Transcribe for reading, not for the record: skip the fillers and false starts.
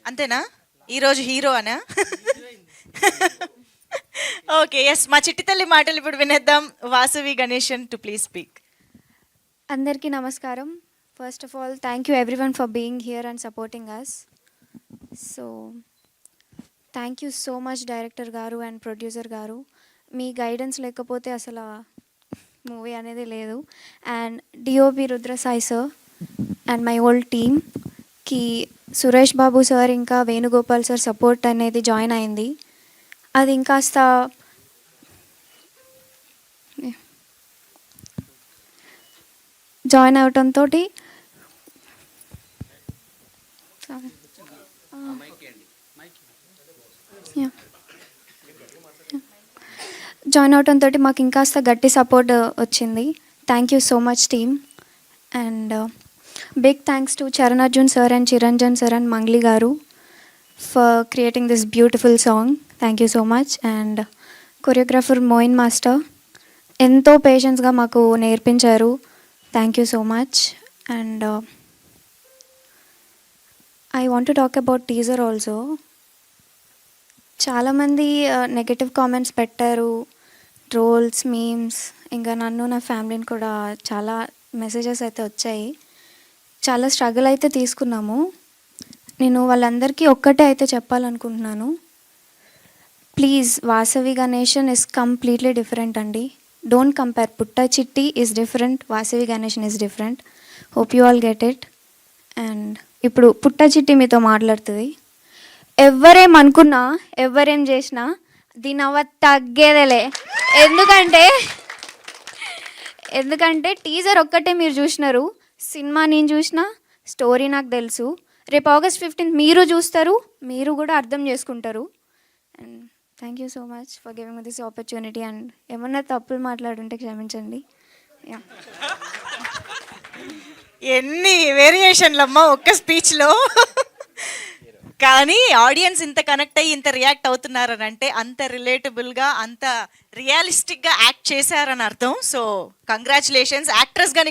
అంతేనా? ఈరోజు హీరో అనా? ఓకే, ఎస్, మా చిట్టి తల్లి మాటలు ఇప్పుడు వినేద్దాం. Vasavi Ganeshan to please speak. అందరికీ నమస్కారం. First of all thank you everyone for being here and supporting us. So thank you so much director గారు అండ్ ప్రొడ్యూసర్ గారు. మీ గైడెన్స్ లేకపోతే అసలు మూవీ అనేది లేదు. And DOP Rudrasai sir and my old టీమ్కి సురేష్ బాబు సార్ ఇంకా వేణుగోపాల్ సార్ సపోర్ట్ అనేది జాయిన్ అయింది. అది ఇంకాస్త జాయిన్ అవటంతో మాకు ఇంకాస్త గట్టి సపోర్ట్ వచ్చింది. Thank you so much team. And big thanks to Charan Arjun sir and Chiranjan sir and Mangli గారు for creating this beautiful song. Thank you so much. And choreographer Moin master ఎంతో పేషెన్స్గా మాకు నేర్పించారు. Thank you so much. And I want to talk about teaser also. చాలామంది negative comments పెట్టారు, trolls, memes, ఇంకా నన్ను నా ఫ్యామిలీని కూడా చాలా మెసేజెస్ అయితే వచ్చాయి. చాలా స్ట్రగుల్ అయితే తీసుకున్నాము. నేను వాళ్ళందరికీ ఒక్కటే అయితే చెప్పాలనుకుంటున్నాను. Please, Vasavi Ganeshan is completely different అండి. Don't compare. Putta Chitti is different, Vasavi Ganeshan is different. Hope you all get it. And ఇప్పుడు పుట్ట చిట్టి మీతో మాట్లాడుతుంది. ఎవరేమనుకున్నా, ఎవరేం చేసినా దీని అవ్వ తగ్గేదేలే. ఎందుకంటే టీజర్ ఒక్కటే మీరు చూసినారు, సినిమా నేను చూసిన, స్టోరీ నాకు తెలుసు. రేపు August 15th మీరు చూస్తారు, మీరు కూడా అర్థం చేసుకుంటారు. And thank you so much for giving me this opportunity. And ఏమన్నా తప్పులు మాట్లాడుంటే క్షమించండి. యా, ఎన్ని వేరియేషన్లమ్మా ఒక్క స్పీచ్లో. కానీ ఆడియన్స్ ఇంత కనెక్ట్ అయ్యి ఇంత రియాక్ట్ అవుతున్నారని అంటే అంత రిలేటబుల్గా, అంత రియలిస్టిక్గా యాక్ట్ చేశారని అర్థం. So congratulations. యాక్ట్రెస్గా